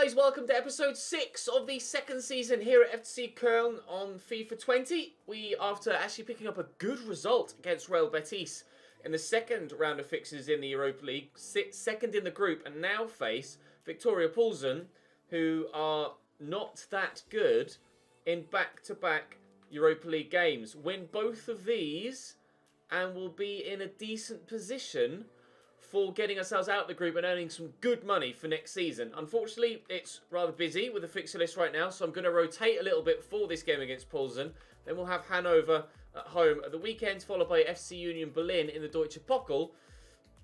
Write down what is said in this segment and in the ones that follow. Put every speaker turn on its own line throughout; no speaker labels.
guys, welcome to episode 6 of the second season here at FC Köln on FIFA 20. We, after actually picking up a good result against Real Betis in the second round of fixtures in the Europa League, sit second in the group and now face Victoria Plzen, who are not that good in back-to-back Europa League games. Win both of these and we'll be in a decent position for getting ourselves out of the group and earning some good money for next season. Unfortunately, it's rather busy with the fixture list right now, so I'm going to rotate a little bit for this game against Plzen. Then we'll have Hanover at home at the weekend, followed by FC Union Berlin in the Deutsche Pokal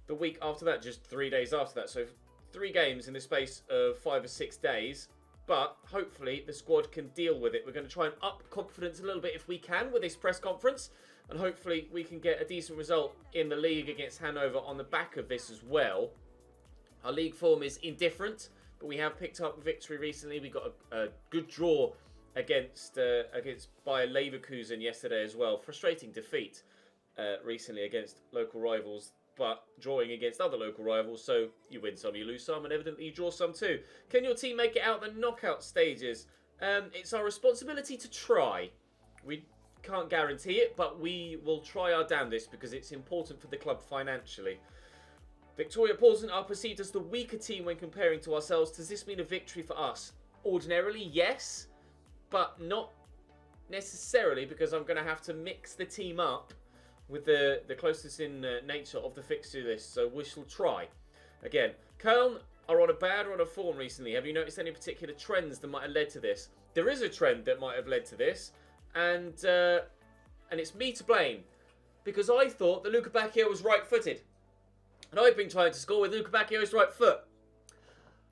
the week after that, just 3 days after that. So 3 games in the space of 5 or 6 days. But hopefully the squad can deal with it. We're going to try and up confidence a little bit if we can with this press conference. And hopefully we can get a decent result in the league against Hanover on the back of this as well. Our league form is indifferent, but we have picked up a victory recently. We got a good draw against Bayer Leverkusen yesterday as well. Frustrating defeat recently against local rivals, but drawing against other local rivals. So you win some, you lose some, and evidently you draw some too. Can your team make it out the knockout stages? It's our responsibility to try. We can't guarantee it, but we will try our damnedest because it's important for the club financially. Victoria Plzen are perceived as the weaker team when comparing to ourselves. Does this mean a victory for us? Ordinarily, yes, but not necessarily, because I'm going to have to mix the team up with the closest in nature of the fixture list, so we shall try. Again, Köln are on a bad run of form recently. Have you noticed any particular trends that might have led to this? There is a trend that might have led to this, and it's me to blame, because I thought that LUKEBAKIO was right-footed, and I've been trying to score with LUKEBAKIO's right foot.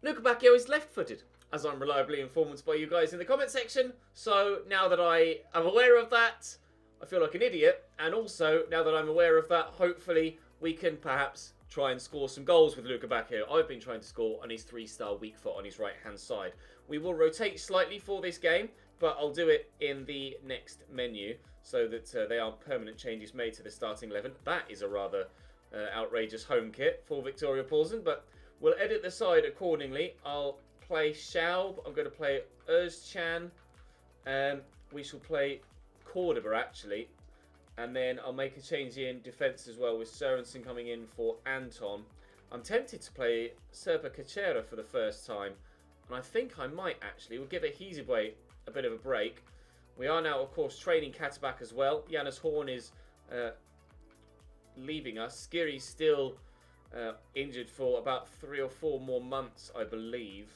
LUKEBAKIO is left-footed, as I'm reliably informed by you guys in the comment section. So now that I am aware of that, I feel like an idiot, and also now that I'm aware of that, hopefully we can perhaps try and score some goals with LUKEBAKIO. I've been trying to score on his 3-star weak foot on his right-hand side. We will rotate slightly for this game, but I'll do it in the next menu so that they aren't permanent changes made to the starting 11. That is a rather outrageous home kit for Victoria Plzen, but we'll edit the side accordingly. I'll play Schaub. I'm going to play Özcan. We shall play Cordoba, actually. And then I'll make a change in defence as well, with Sørensen coming in for Anton. I'm tempted to play Serpa Kachera for the first time, and I think I might actually. We'll give Hizibwe a bit of a break. We are now, of course, training Katterbach as well. Janus Horn is leaving us. Skiri's still injured for about 3 or 4 more months, I believe.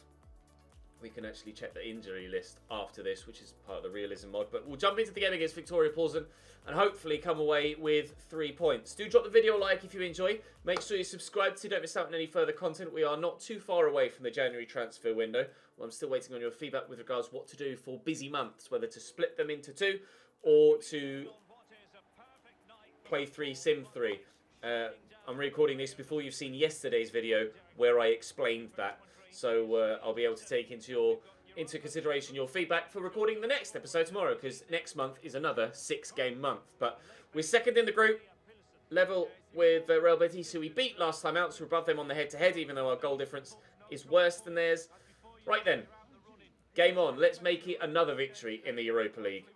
We can actually check the injury list after this, which is part of the realism mod. But we'll jump into the game against Victoria Plzen and hopefully come away with 3 points. Do drop the video a like if you enjoy. Make sure you subscribe so you don't miss out on any further content. We are not too far away from the January transfer window. Well, I'm still waiting on your feedback with regards to what to do for busy months, whether to split them into 2 or to play 3, sim 3. I'm recording this before you've seen yesterday's video where I explained that. So I'll be able to take into consideration your feedback for recording the next episode tomorrow, because next month is another 6-game month. But we're second in the group, level with Real Betis, who we beat last time out, so we're above them on the head-to-head, even though our goal difference is worse than theirs. Right then, game on. Let's make it another victory in the Europa League.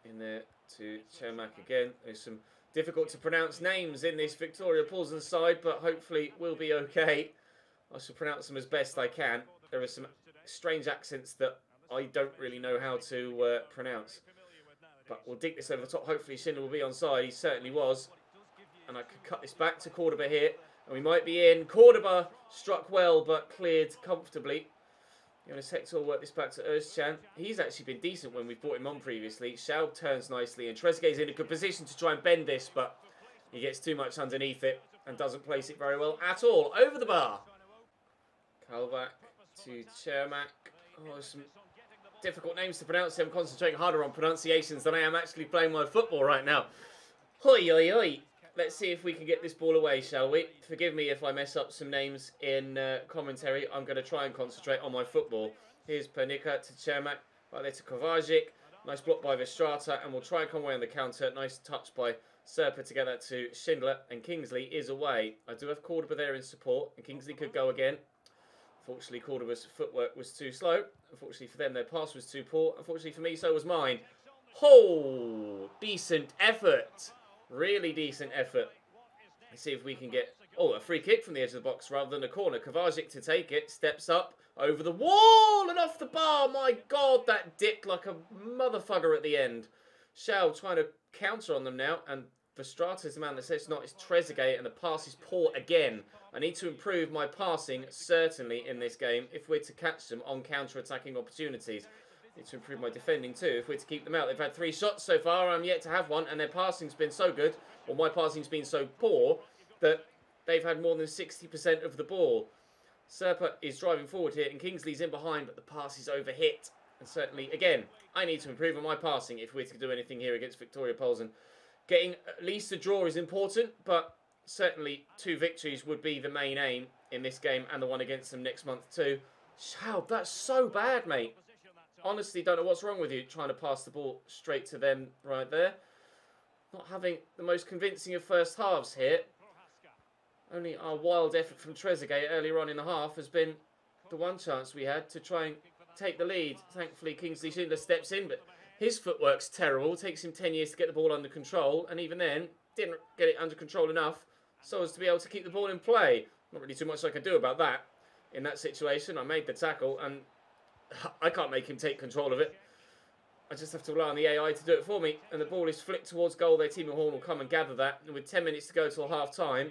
In there to Cermak again. There's some difficult to pronounce names in this Victoria Plzen side, but hopefully we'll be okay. I shall pronounce them as best I can. There are some strange accents that I don't really know how to pronounce. But we'll dig this over the top. Hopefully Schindler will be on side. He certainly was. And I could cut this back to Cordoba here. And we might be in. Cordoba struck well, but cleared comfortably. Jonas Hector will work this back to Özcan. He's actually been decent when we've brought him on previously. Schaub turns nicely. And Trezeguet's in a good position to try and bend this, but he gets too much underneath it and doesn't place it very well at all. Over the bar. Kalvak to Cermak. Oh, some difficult names to pronounce. I'm concentrating harder on pronunciations than I am actually playing my football right now. Hoi, hoi, hoi. Let's see if we can get this ball away, shall we? Forgive me if I mess up some names in commentary. I'm going to try and concentrate on my football. Here's Pernica to Cermak. Right there to Kovacic. Nice block by Vestrata, and we'll try and come away on the counter. Nice touch by Serpa to get that to Schindler, and Kingsley is away. I do have Cordoba there in support, and Kingsley could go again. Unfortunately, Cordoba's footwork was too slow. Unfortunately for them, their pass was too poor. Unfortunately for me, so was mine. Oh, decent effort. Really decent effort. Let's see if we can get... Oh, a free kick from the edge of the box rather than a corner. Kovacic to take it. Steps up over the wall and off the bar. My God, that dipped like a motherfucker at the end. Schwalbe trying to counter on them now. And Verstraete is the man that says it's not. It's Trezeguet and the pass is poor again. I need to improve my passing, certainly, in this game, if we're to catch them on counter-attacking opportunities. I need to improve my defending too, if we're to keep them out. They've had 3 shots so far. I'm yet to have one, and their passing's been so good, or my passing's been so poor, that they've had more than 60% of the ball. Serpa is driving forward here, and Kingsley's in behind, but the pass is overhit. And certainly, again, I need to improve on my passing if we're to do anything here against Victoria Polsen. Getting at least a draw is important, but certainly 2 victories would be the main aim in this game, and the one against them next month too. Schwalbe, that's so bad, mate. Honestly, don't know what's wrong with you, trying to pass the ball straight to them right there. Not having the most convincing of first halves here. Only our wild effort from Trezeguet earlier on in the half has been the one chance we had to try and take the lead. Thankfully, Kingsley Schindler steps in, but his footwork's terrible. It takes him 10 years to get the ball under control, and even then, didn't get it under control enough so as to be able to keep the ball in play. Not really too much I can do about that. In that situation, I made the tackle, and I can't make him take control of it. I just have to rely on the AI to do it for me, and the ball is flicked towards goal. Their team at Horn will come and gather that, and with 10 minutes to go till half-time,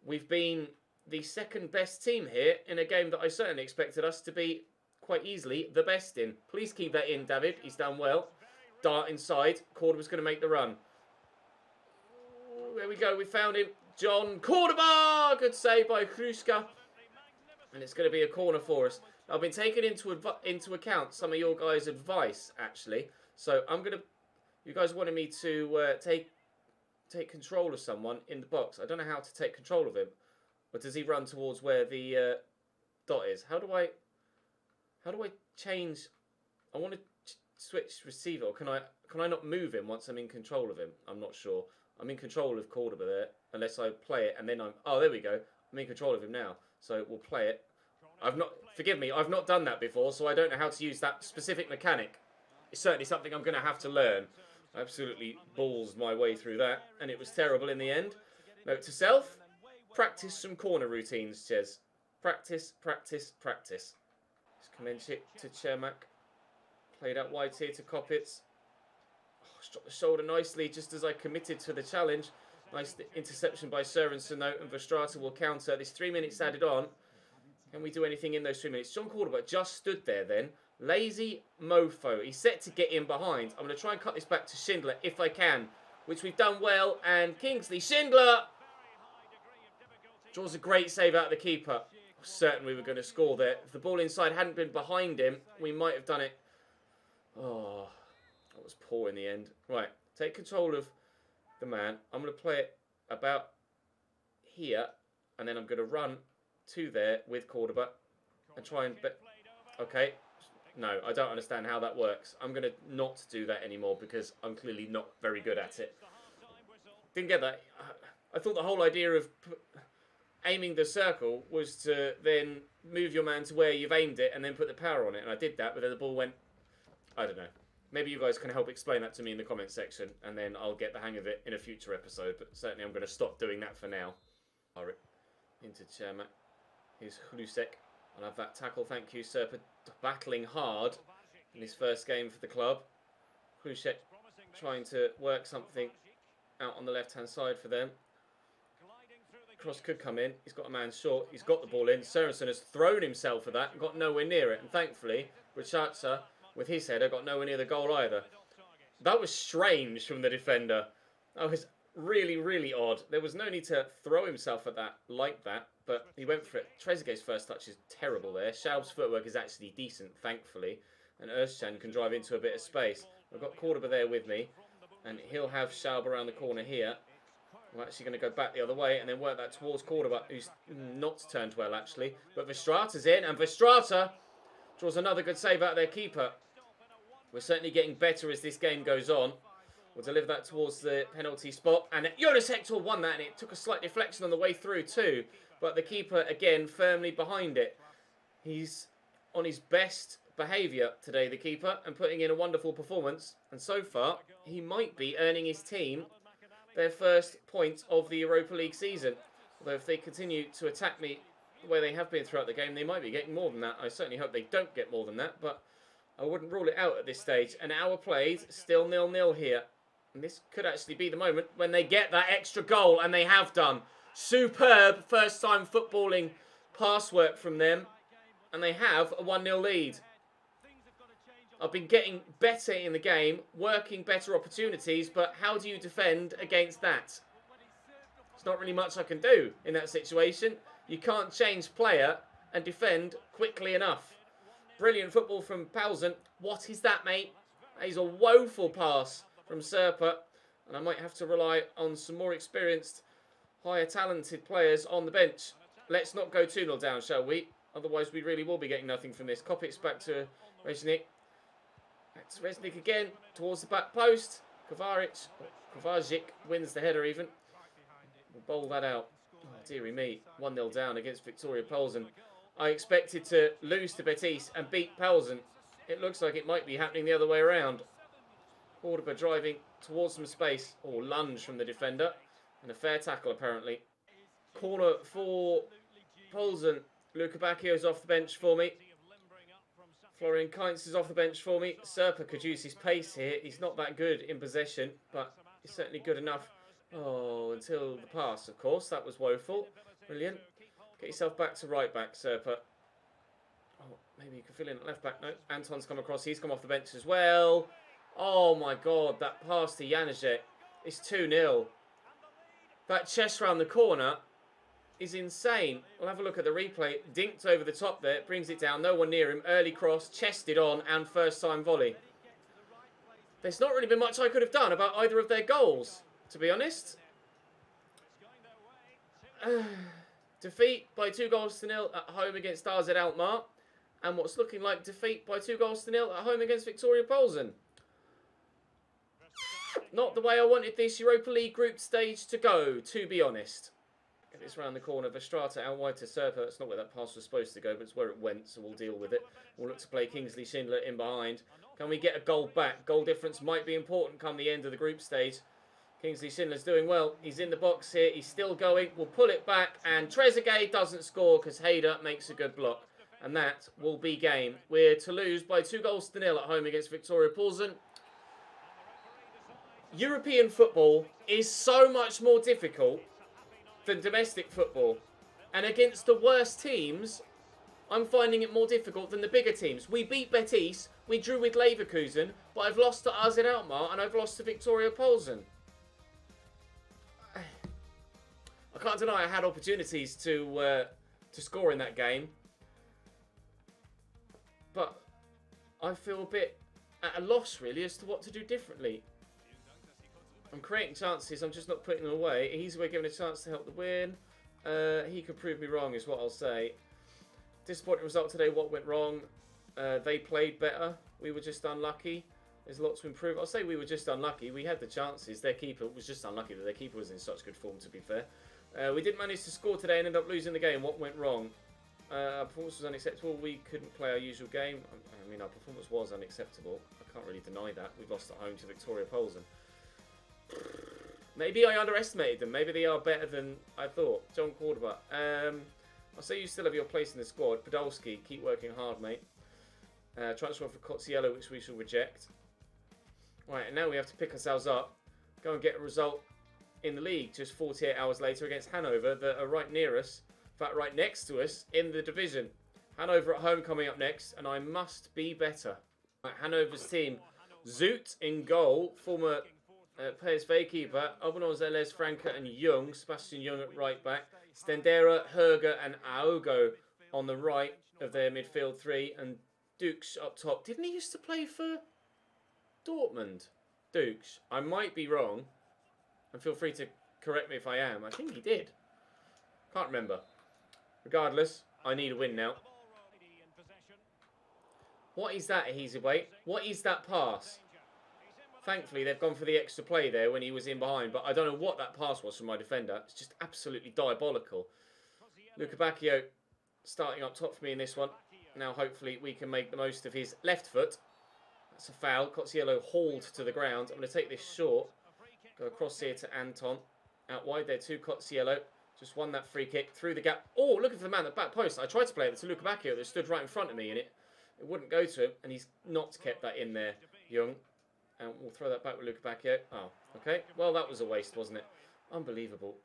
we've been the second best team here in a game that I certainly expected us to be quite easily the best in. Please keep that in, David. He's done well. Dart inside. Cordoba's going to make the run. There we go. We found him. John Cordoba! Good save by Hruska. And it's going to be a corner for us. I've been taking into account some of your guys' advice, actually. So I'm going to... You guys wanted me to take control of someone in the box. I don't know how to take control of him. Or does he run towards where the dot is? How do I change? I want to switch receiver. Or can I not move him once I'm in control of him? I'm not sure. I'm in control of Cordoba there, unless I play it and then I'm... Oh, there we go. I'm in control of him now. So we'll play it. Forgive me, I've not done that before, so I don't know how to use that specific mechanic. It's certainly something I'm going to have to learn. I absolutely ballsed my way through that, and it was terrible in the end. Note to self, practice some corner routines, CHES. Practice, practice, practice. Just commence it to Chermak. Played out wide here to Koppitz. Oh, struck the shoulder nicely, just as I committed to the challenge. Nice interception by Sørensen, though, and Verstraete will counter. There's 3 minutes added on. Can we do anything in those 3 minutes? John Cordoba just stood there then. Lazy mofo. He's set to get in behind. I'm going to try and cut this back to Schindler if I can, which we've done well. And Kingsley Schindler draws a great save out of the keeper. Certain we were going to score there. If the ball inside hadn't been behind him, we might have done it. Oh, that was poor in the end. Right, take control of the man. I'm going to play it about here, and then I'm going to run to there with Cordoba and try and... Okay. No, I don't understand how that works. I'm going to not do that anymore because I'm clearly not very good at it. Didn't get that. I thought the whole idea of aiming the circle was to then move your man to where you've aimed it and then put the power on it. And I did that, but then the ball went... I don't know. Maybe you guys can help explain that to me in the comments section, and then I'll get the hang of it in a future episode. But certainly I'm going to stop doing that for now. Into Chermak. Here's Hlusek. I'll have that tackle. Thank you, Serpa. Battling hard in his first game for the club. Hlusek trying to work something out on the left-hand side for them. Cross could come in. He's got a man short. He's got the ball in. Sørensen has thrown himself at that and got nowhere near it. And thankfully, Richarza, with his header, got nowhere near the goal either. That was strange from the defender. That was really, really odd. There was no need to throw himself at that like that, but he went for it. Trezeguet's first touch is terrible there. Schwalbe's footwork is actually decent, thankfully. And Özcan can drive into a bit of space. I've got Cordoba there with me, and he'll have Schwalbe around the corner here. I'm actually going to go back the other way and then work that towards Cordoba, who's not turned well, actually. But Verstraete's in, and Verstraete draws another good save out of their keeper. We're certainly getting better as this game goes on. We'll deliver that towards the penalty spot. And Jonas Hector won that, and it took a slight deflection on the way through too. But the keeper, again, firmly behind it. He's on his best behaviour today, the keeper, and putting in a wonderful performance. And so far, he might be earning his team their first point of the Europa League season. Although if they continue to attack me the way they have been throughout the game, they might be getting more than that. I certainly hope they don't get more than that, but I wouldn't rule it out at this stage. An hour played, still 0-0 here. And this could actually be the moment when they get that extra goal, and they have done. Superb first-time footballing pass work from them, and they have a 1-0 lead. I've been getting better in the game, working better opportunities, but how do you defend against that? There's not really much I can do in that situation. You can't change player and defend quickly enough. Brilliant football from Paulsen. What is that, mate? That is a woeful pass from Serpa, and I might have to rely on some more experienced, higher talented players on the bench. Let's not go 2-0 down, shall we? Otherwise, we really will be getting nothing from this. Kopic's back to Reznik. Back to Reznik again, towards the back post. Kovacic wins the header even. We'll bowl that out. Oh, dearie me. 1-0 down against Victoria Paulsen. I expected to lose to Betis and beat Paulsen. It looks like it might be happening the other way around. Cordoba driving towards some space. Or lunge from the defender. And a fair tackle, apparently. Corner for Paulsen. LUKEBAKIO's off the bench for me. Florian Kainz is off the bench for me. Serpa could use his pace here. He's not that good in possession, but he's certainly good enough. Oh, until the pass, of course. That was woeful. Brilliant. Get yourself back to right back, Serpa. Oh, maybe you can fill in at left back. No, Anton's come across. He's come off the bench as well. Oh, my God. That pass to Janacek is 2-0. That chest round the corner is insane. We'll have a look at the replay. Dinked over the top there, brings it down, no one near him. Early cross, chested on, and first time volley. There's not really been much I could have done about either of their goals, to be honest. Defeat by 2-0 at home against AZ Alkmaar, and what's looking like defeat by 2-0 at home against Victoria Paulsen. Not the way I wanted this Europa League group stage to go, to be honest. Get this round the corner. Verstraete out wide to Serpa. That's not where that pass was supposed to go, but it's where it went, so we'll deal with it. We'll look to play Kingsley Schindler in behind. Can we get a goal back? Goal difference might be important come the end of the group stage. Kingsley Schindler's doing well. He's in the box here. He's still going. We'll pull it back, and Trezeguet doesn't score because Hayder makes a good block. And that will be game. We're to lose by 2-0 at home against Victoria Paulsen. European football is so much more difficult than domestic football. And against the worst teams, I'm finding it more difficult than the bigger teams. We beat Betis, we drew with Leverkusen, but I've lost to AZ Alkmaar and I've lost to Victoria Paulsen. I can't deny I had opportunities to score in that game. But I feel a bit at a loss, really, as to what to do differently. I'm creating chances, I'm just not putting them away. He's given a chance to help the win. He could prove me wrong, is what I'll say. Disappointing result today. What went wrong? They played better. We were just unlucky. There's a lot to improve. I'll say we were just unlucky. We had the chances. Their keeper was just unlucky that their keeper was in such good form, to be fair. We didn't manage to score today and ended up losing the game. What went wrong? Our performance was unacceptable. We couldn't play our usual game. I mean, our performance was unacceptable. I can't really deny that. We've lost at home to Victoria Paulsen. Maybe I underestimated them. Maybe they are better than I thought. John Cordoba. I'll say you still have your place in the squad. Podolski, keep working hard, mate. Transfer for Cozziello, which we shall reject. Right, and now we have to pick ourselves up. Go and get a result in the league just 48 hours later against Hanover that are right near us. In fact, right next to us in the division. Hanover at home coming up next, and I must be better. Right, Hanover's team. Zoot in goal, former PSV keeper, Obanonzeles, Franca and Jung. Sebastian Jung at right back. Stendera, Herger and Aogo on the right of their midfield three. And Dukes up top. Didn't he used to play for Dortmund? Dukes. I might be wrong. And feel free to correct me if I am. I think he did. Can't remember. Regardless, I need a win now. What is that, Ahizibwe? What is that pass? Thankfully, they've gone for the extra play there when he was in behind, but I don't know what that pass was from my defender. It's just absolutely diabolical. LUKEBAKIO starting up top for me in this one. Now, hopefully, we can make the most of his left foot. That's a foul. Cozziello hauled to the ground. I'm going to take this short. Go across here to Anton. Out wide there to Cozziello. Just won that free kick through the gap. Oh, looking for the man at the back post. I tried to play it to LUKEBAKIO that stood right in front of me, and it wouldn't go to him. And he's not kept that in there, Young. And we'll throw that back with LUKEBAKIO. Oh, okay. Well, that was a waste, wasn't it? Unbelievable.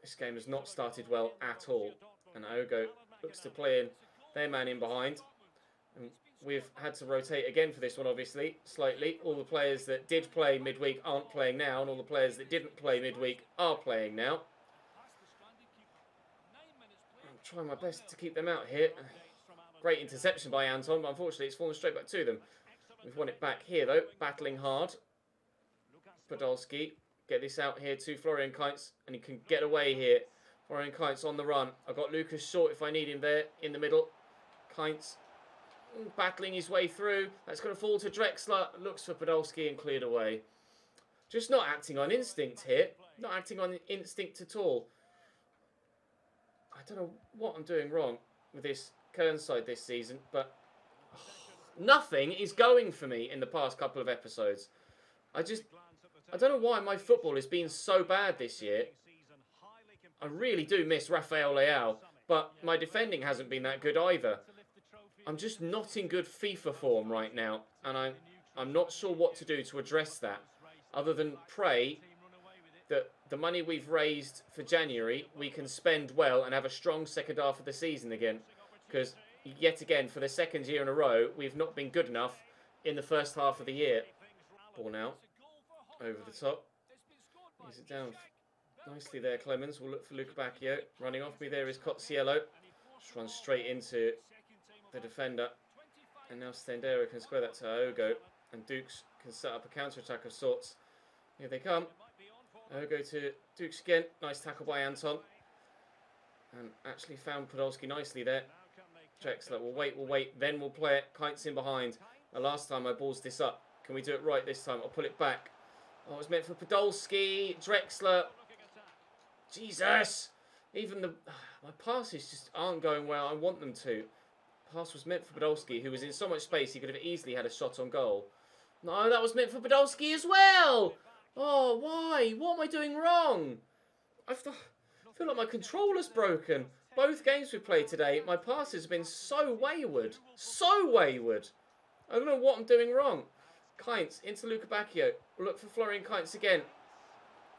This game has not started well at all. And Ogo looks to play in their man in behind. And we've had to rotate again for this one, obviously, slightly. All the players that did play midweek aren't playing now, and all the players that didn't play midweek are playing now. I'm trying my best to keep them out here. Great interception by Anton, but unfortunately it's fallen straight back to them. We've won it back here, though, battling hard. Podolski, get this out here to Florian Kainz, and he can get away here. Florian Kainz on the run. I've got Lucas short if I need him there in the middle. Kainz battling his way through. That's going to fall to Drexler. Looks for Podolski and cleared away. Just not acting on instinct here. Not acting on instinct at all. I don't know what I'm doing wrong with this Köln side this season, but nothing is going for me in the past couple of episodes. I don't know why my football has been so bad this year. I really do miss Rafael Leao, but my defending hasn't been that good either. I'm just not in good FIFA form right now, and I'm not sure what to do to address that, other than pray that the money we've raised for January, we can spend well and have a strong second half of the season again. Because, yet again, for the second year in a row, we've not been good enough in the first half of the year. Ball now, over the top. Ease it down nicely there, Clemens. We'll look for LUKEBAKIO. Running off me there is Cozziello. Just runs straight into the defender. And now Stendera can square that to Ogo. And Dukes can set up a counter-attack of sorts. Here they come. Ogo to Dukes again. Nice tackle by Anton. And actually found Podolski nicely there. Drexler, we'll wait, then we'll play it. Kainz in behind. The last time I balls this up. Can we do it right this time? I'll pull it back. Oh, it's meant for Podolski. Drexler. Jesus! Even my passes just aren't going where I want them to. Pass was meant for Podolski, who was in so much space he could have easily had a shot on goal. No, that was meant for Podolski as well! Oh, why? What am I doing wrong? I feel like my controller's broken. Both games we've played today, my passes have been so wayward. So wayward. I don't know what I'm doing wrong. Kainz into LUKEBAKIO. Look for Florian Kainz again.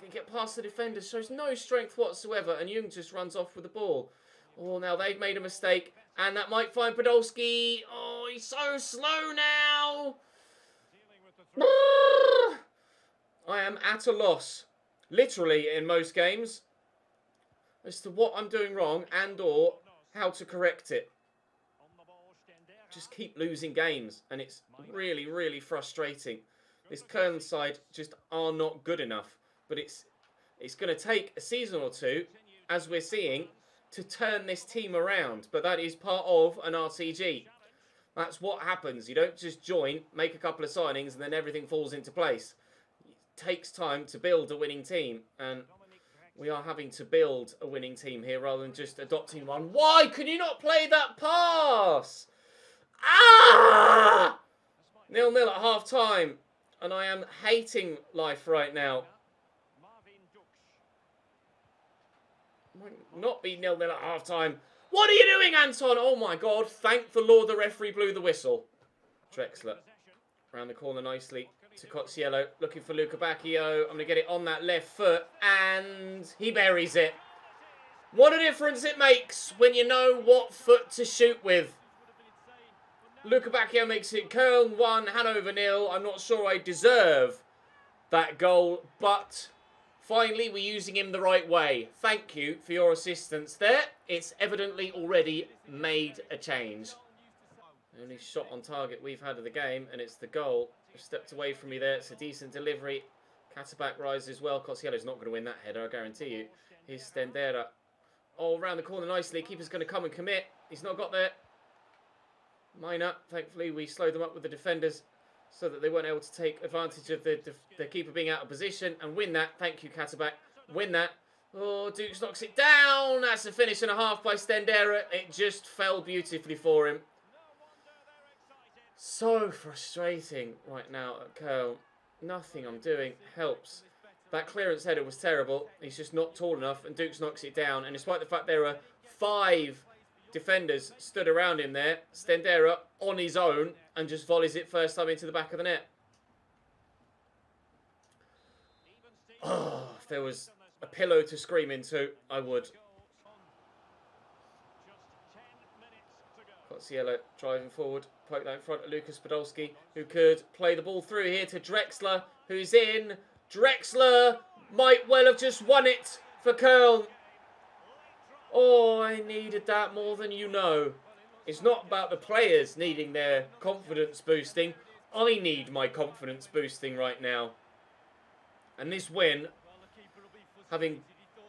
Can get past the defender. Shows no strength whatsoever. And Jung just runs off with the ball. Oh, now they've made a mistake. And that might find Podolski. Oh, he's so slow now. I am at a loss. Literally in most games. As to what I'm doing wrong and or how to correct it. Just keep losing games. And it's really, really frustrating. This Köln side just are not good enough. But it's going to take a season or two, as we're seeing, to turn this team around. But that is part of an RTG. That's what happens. You don't just join, make a couple of signings, and then everything falls into place. It takes time to build a winning team. And we are having to build a winning team here rather than just adopting one. Why can you not play that pass? Ah! 0-0 at half-time. And I am hating life right now. Might not be 0-0 at half-time. What are you doing, Anton? Oh, my God. Thank the Lord the referee blew the whistle. Drexler. Around the corner nicely to Cozziello. Looking for LUKEBAKIO. I'm going to get it on that left foot. And he buries it. What a difference it makes when you know what foot to shoot with. LUKEBAKIO makes it Köln 1, Hanover 0. I'm not sure I deserve that goal, but finally we're using him the right way. Thank you for your assistance there. It's evidently already made a change. The only shot on target we've had of the game, and it's the goal. Stepped away from me there. It's a decent delivery. Katterbach rises well. Cozziello's not going to win that header, I guarantee you. Here's Stendera. Oh, around the corner nicely. Keeper's going to come and commit. He's not got there. Minor, thankfully, we slowed them up with the defenders so that they weren't able to take advantage of the keeper being out of position and win that. Thank you, Katterbach. Win that. Oh, Dukes knocks it down. That's a finish and a half by Stendera. It just fell beautifully for him. So frustrating right now at Köln. Nothing I'm doing helps. That clearance header was terrible. He's just not tall enough, and Dukes knocks it down. And despite the fact there are 5 defenders stood around him there, Stendera on his own and just volleys it first time into the back of the net. Oh, if there was a pillow to scream into, I would. Cielo driving forward, poke that in front of Lucas Podolski, who could play the ball through here to Drexler, who's in. Drexler might well have just won it for Köln. Oh, I needed that more than you know. It's not about the players needing their confidence boosting. I need my confidence boosting right now. And this win, having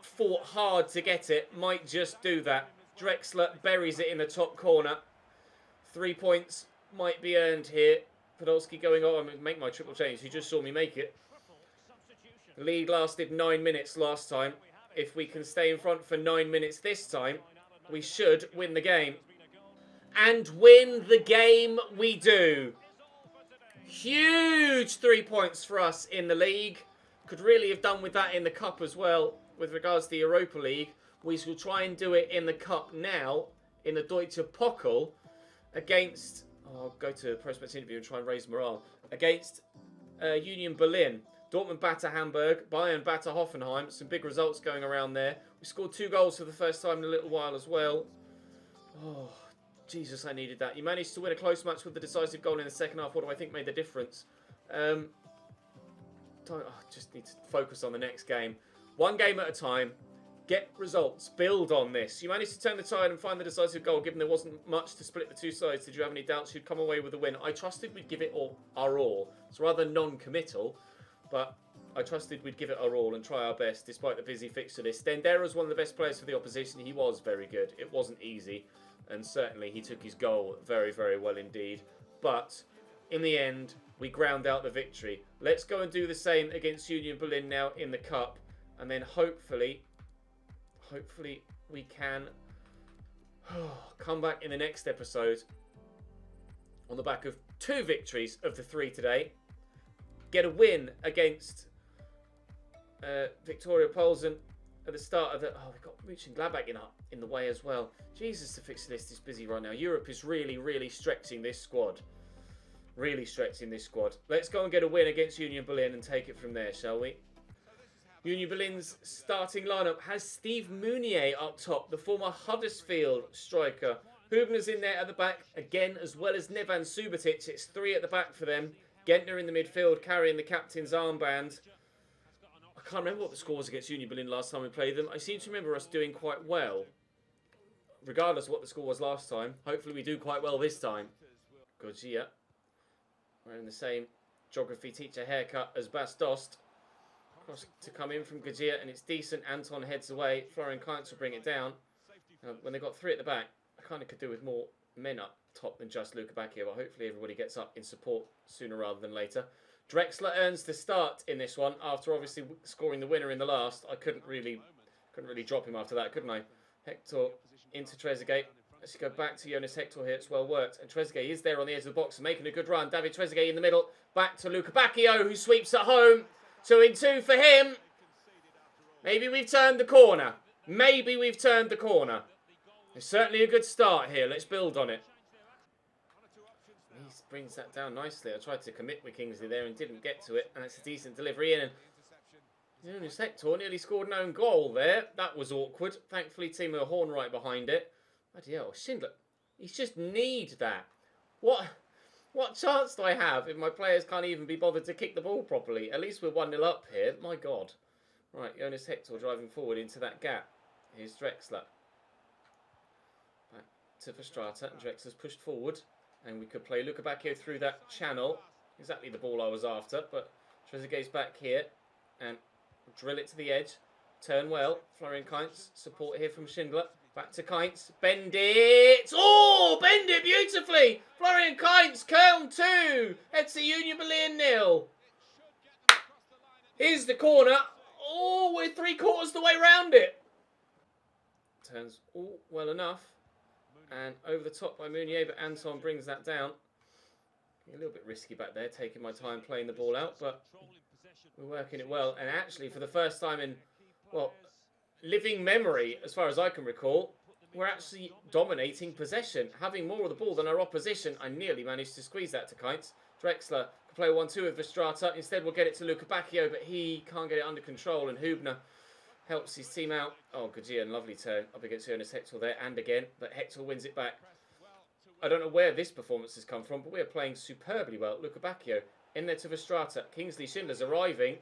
fought hard to get it, might just do that. Drexler buries it in the top corner. 3 points might be earned here. Podolski going on and make my triple change. He just saw me make it. The lead lasted 9 minutes last time. If we can stay in front for 9 minutes this time, we should win the game. And win the game we do. Huge 3 points for us in the league. Could really have done with that in the cup as well. With regards to the Europa League, we shall try and do it in the cup now, in the Deutsche Pokal, against, I'll go to a prospects interview and try and raise morale, against Union Berlin. Dortmund batter Hamburg, Bayern batter Hoffenheim. Some big results going around there. We scored 2 goals for the first time in a little while as well. Oh, Jesus, I needed that. You managed to win a close match with the decisive goal in the second half. What do I think made the difference? Just need to focus on the next game. One game at a time. Get results. Build on this. You managed to turn the tide and find the decisive goal, given there wasn't much to split the two sides. Did you have any doubts you'd come away with a win? I trusted we'd give it our all. It's rather non-committal, but I trusted we'd give it our all and try our best, despite the busy fixture list. Stendera's one of the best players for the opposition. He was very good. It wasn't easy, and certainly he took his goal very, very well indeed. But in the end, we ground out the victory. Let's go and do the same against Union Berlin now in the cup, and then hopefully we can come back in the next episode on the back of 2 victories of the 3 today. Get a win against Victoria Polsen at the start of the... Oh, we've got Mönchengladbach in the way as well. Jesus, the fixture list is busy right now. Europe is really, really stretching this squad. Really stretching this squad. Let's go and get a win against Union Berlin and take it from there, shall we? Union Berlin's starting lineup has Steve Mounier up top, the former Huddersfield striker. Hubner's in there at the back again, as well as Nevan Subotic. It's 3 at the back for them. Gentner in the midfield, carrying the captain's armband. I can't remember what the score was against Union Berlin last time we played them. I seem to remember us doing quite well, regardless of what the score was last time. Hopefully we do quite well this time. Gojia, wearing the same geography teacher haircut as Bas Dost. Cross to come in from Gojia, and it's decent. Anton heads away. Florian Kainz will bring it down. When they got 3 at the back, I kind of could do with more men up top than just LUKEBAKIO, but hopefully everybody gets up in support sooner rather than later. Drexler earns the start in this one after obviously scoring the winner in the last. I couldn't really drop him after that, couldn't I? Hector into Trezeguet. Let's go back to Jonas Hector here. It's well worked. And Trezeguet is there on the edge of the box and making a good run. David Trezeguet in the middle. Back to LUKEBAKIO, who sweeps at home. 2-2 for him. Maybe we've turned the corner. Maybe we've turned the corner. It's certainly a good start here. Let's build on it. He brings that down nicely. I tried to commit with Kingsley there and didn't get to it. And it's a decent delivery in. And Jonas Hector nearly scored an own goal there. That was awkward. Thankfully, Timo Horn right behind it. Bloody hell, Schindler. He just needs that. What chance do I have if my players can't even be bothered to kick the ball properly? At least we're 1-0 up here. My God. Right, Jonas Hector driving forward into that gap. Here's Drexler. Back to Verstraete. Drexler's pushed forward. And we could play LUKEBAKIO through that channel. Exactly the ball I was after. But Trezeguet's back here. And drill it to the edge. Turn well. Florian Kainz. Support here from Schindler. Back to Kainz. Bend it. Oh, bend it beautifully. Florian Kainz. Köln 2. FC Union Berlin 0. Here's the corner. Oh, we're 3/4 the way round it. Turns all well enough. And over the top by Mounier, but Anton brings that down. A little bit risky back there, taking my time playing the ball out, but we're working it well. And actually, for the first time in, well, living memory, as far as I can recall, we're actually dominating possession, having more of the ball than our opposition. I nearly managed to squeeze that to Kites. Drexler can play 1-2 with Verstrata. Instead, we'll get it to LUKEBAKIO, but he can't get it under control, and Hubner helps his team out. Oh, Gajian, lovely turn up against Ernest Hector there, and again, but Hector wins it back. I don't know where this performance has come from, but we're playing superbly well. LUKEBAKIO in there to Verstrata. Kingsley Schindler's arriving,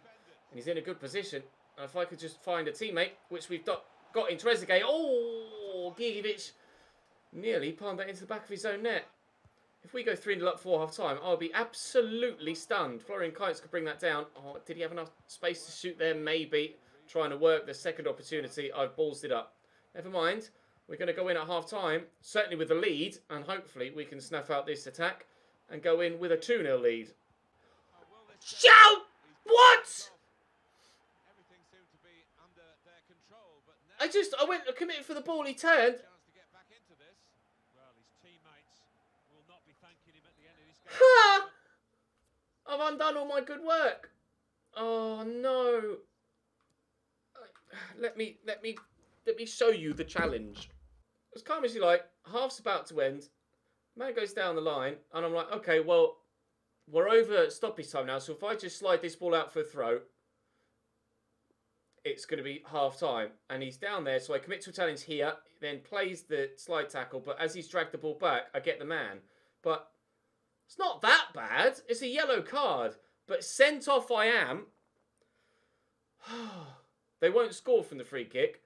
and he's in a good position. And if I could just find a teammate, which we've got in Trezeguet. Oh, Gigovic nearly palmed that into the back of his own net. If we go 3-0 up for half-time, I'll be absolutely stunned. Florian Kites could bring that down. Oh, did he have enough space to shoot there? Maybe. Trying to work the second opportunity. I've ballsed it up. Never mind. We're going to go in at half-time, certainly with the lead, and hopefully we can snuff out this attack and go in with a 2-0 lead. Shout! What? I went committed for the ball, he turned. Ha! I've undone all my good work. Oh no. Let me show you the challenge. As calm as you like, half's about to end. Man goes down the line, and I'm like, okay, well, we're over stoppage time now, so if I just slide this ball out for a throw, it's going to be half time. And he's down there, so I commit to a challenge here, then plays the slide tackle, but as he's dragged the ball back, I get the man. But it's not that bad. It's a yellow card, but sent off I am. They won't score from the free kick,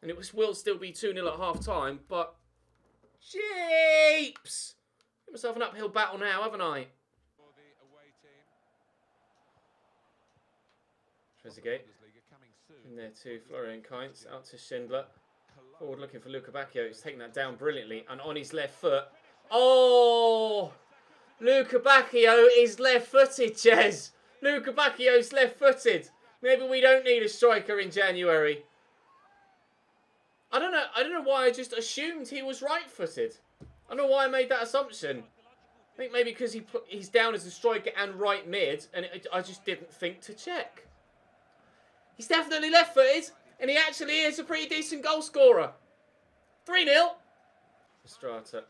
and it will still be 2-0 at half time, but jeeps! Give myself an uphill battle now, haven't I? Trezeguet in there to Florian Kites, out to Schindler. Forward looking for LUKEBAKIO. He's taking that down brilliantly, and on his left foot. Oh! LUKEBAKIO is left-footed, CHES. LUKEBAKIO's left-footed. Maybe we don't need a striker in January. I don't know why I just assumed he was right-footed. I don't know why I made that assumption. I think maybe because he's down as a striker and right mid, and I just didn't think to check. He's definitely left-footed, and he actually is a pretty decent goal scorer. 3-0. Strata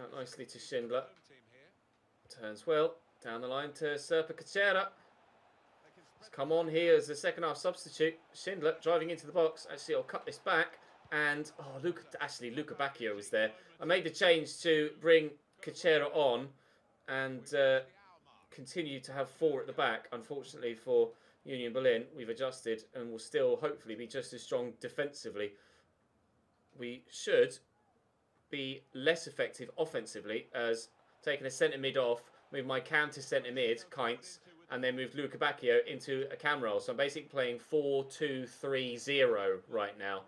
out nicely to Schindler. Turns well. Down the line to Serpa Kachera. He's come on here as the second half substitute. Schindler driving into the box. Actually, I'll cut this back. And, oh, LUKEBAKIO was there. I made the change to bring Kachera on and continue to have 4 at the back. Unfortunately for Union Berlin, we've adjusted and will still hopefully be just as strong defensively. We should be less effective offensively as taking a centre mid off, move my cam to centre mid, Kites, and then moved LUKEBAKIO into a cam role. So I'm basically playing 4-2-3-0 right now.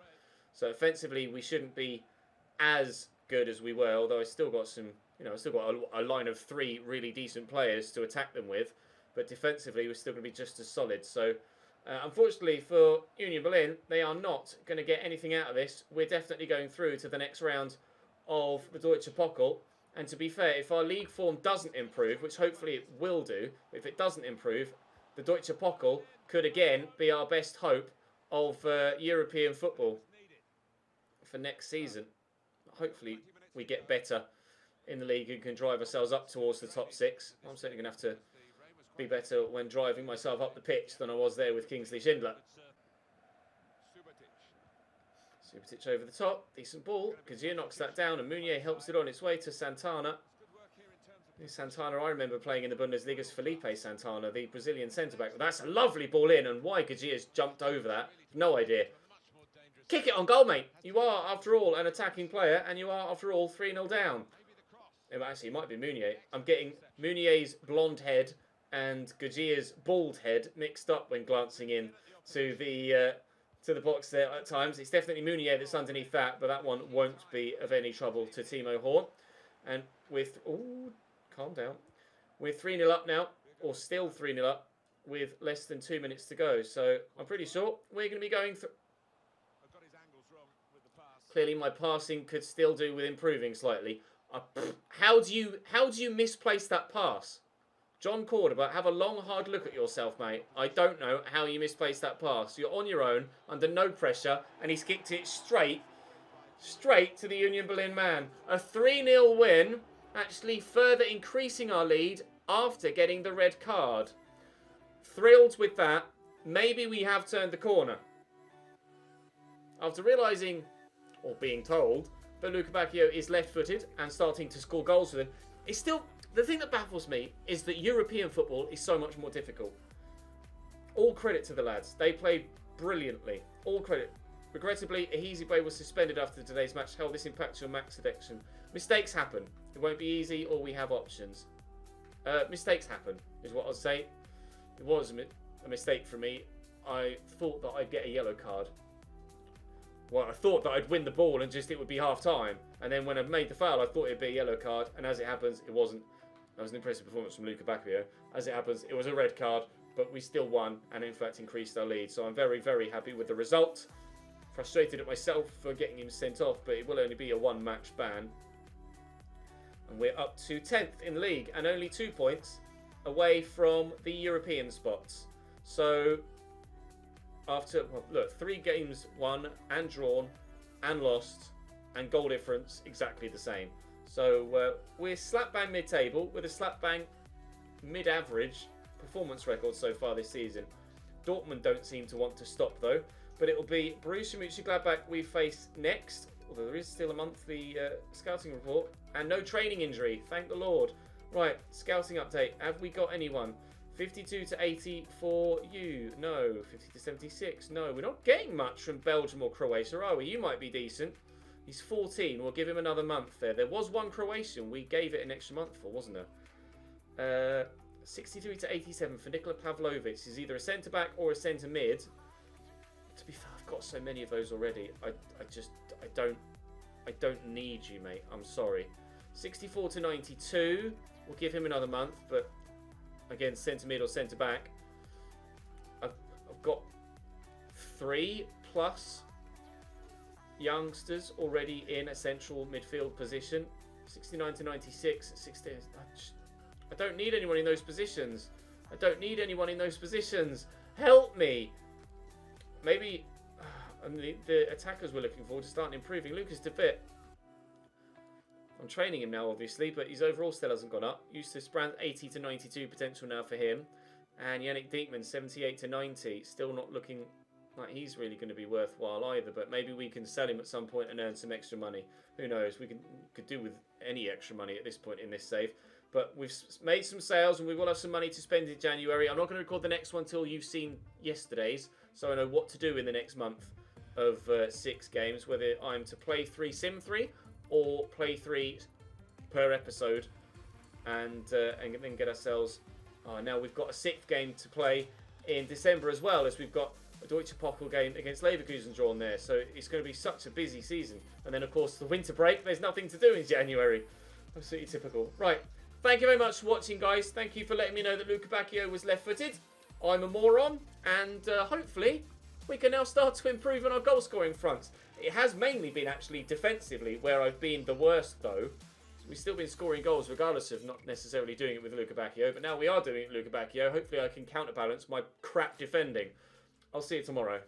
So offensively, we shouldn't be as good as we were, although I still got some, I still got a line of 3 really decent players to attack them with. But defensively, we're still going to be just as solid. So unfortunately for Union Berlin, they are not going to get anything out of this. We're definitely going through to the next round of the Deutsche Pokal. And to be fair, if our league form doesn't improve, which hopefully it will do, if it doesn't improve, the Deutsche Pokal could again be our best hope of European football for next season. Hopefully we get better in the league and can drive ourselves up towards the top 6. I'm certainly going to have to be better when driving myself up the pitch than I was there with Kingsley Schindler. Subotic over the top, decent ball. Gazia knocks that down and Meunier helps it on its way to Santana. Santana, I remember playing in the Bundesliga's Felipe Santana, the Brazilian centre-back. That's a lovely ball in, and why Gajia's jumped over that, no idea. Kick it on goal, mate. You are, after all, an attacking player, and you are, after all, 3-0 down. Actually, it might be Meunier. I'm getting Meunier's blonde head and Gajia's bald head mixed up when glancing in to the box there at times. It's definitely Meunier that's underneath that, but that one won't be of any trouble to Timo Horn. And with... Ooh, calm down. We're 3-0 up now, or still 3-0 up, with less than 2 minutes to go. So I'm pretty sure we're going to be going through... Clearly my passing could still do with improving slightly. How do you misplace that pass? John Cordoba, have a long, hard look at yourself, mate. I don't know how you misplaced that pass. You're on your own, under no pressure, and he's kicked it straight to the Union Berlin man. A 3-0 win, actually further increasing our lead after getting the red card. Thrilled with that. Maybe we have turned the corner. After realising, or being told, that LUKEBAKIO is left-footed and starting to score goals with him, it's still... The thing that baffles me is that European football is so much more difficult. All credit to the lads. They played brilliantly. All credit. Regrettably, Ahizibwe was suspended after today's match. How will this impact your max selection? Mistakes happen. It won't be easy, or we have options. Mistakes happen, is what I'll say. It was a mistake for me. I thought that I'd get a yellow card. Well, I thought that I'd win the ball and just it would be half-time. And then when I made the foul, I thought it'd be a yellow card. And as it happens, it wasn't. That was an impressive performance from LUKEBAKIO. As it happens, it was a red card, but we still won and in fact increased our lead. So I'm very, very happy with the result. Frustrated at myself for getting him sent off, but it will only be a one-match ban. And we're up to 10th in the league and only 2 points away from the European spots. So after, well, look, 3 games won and drawn and lost and goal difference exactly the same. So we're slap bang mid-table with a slap bang mid-average performance record so far this season. Dortmund don't seem to want to stop though, but it will be Borussia Mönchengladbach we face next, although there is still a monthly scouting report and no training injury, thank the Lord. Right, scouting update. Have we got anyone? 52 to 80 for you. No. 50 to 76. No. We're not getting much from Belgium or Croatia, are we? You might be decent. He's 14. We'll give him another month there. There was one Croatian. We gave it an extra month for, wasn't there? 63 to 87 for Nikola Pavlovic. He's either a centre-back or a centre-mid. To be fair, I've got so many of those already. I don't need you, mate. I'm sorry. 64 to 92. We'll give him another month, but again, centre-mid or centre-back. I've got 3+ youngsters already in a central midfield position. 69 to 96. 60. I don't need anyone in those positions. I don't need anyone in those positions. Help me. Maybe the attackers we're looking forward to starting improving. Lucas De Fit. I'm training him now, obviously, but his overall still hasn't gone up. Eustace Brandt, 80 to 92 potential now for him. And Yannick Diekman, 78 to 90. Still not looking like he's really going to be worthwhile either, but maybe we can sell him at some point and earn some extra money. Who knows? We could do with any extra money at this point in this save. But we've made some sales and we will have some money to spend in January. I'm not going to record the next one till you've seen yesterday's, so I know what to do in the next month of 6 games, whether I'm to play 3 Sim 3 or play 3 per episode and then get ourselves... now we've got a 6th game to play in December as well, as we've got a Deutsche Pokal game against Leverkusen drawn there. So it's going to be such a busy season. And then, of course, the winter break, there's nothing to do in January. Absolutely typical. Right. Thank you very much for watching, guys. Thank you for letting me know that LUKEBAKIO was left-footed. I'm a moron. And hopefully we can now start to improve on our goal-scoring fronts. It has mainly been actually defensively where I've been the worst, though. We've still been scoring goals regardless of not necessarily doing it with LUKEBAKIO. But now we are doing it with LUKEBAKIO. Hopefully I can counterbalance my crap defending. I'll see you tomorrow.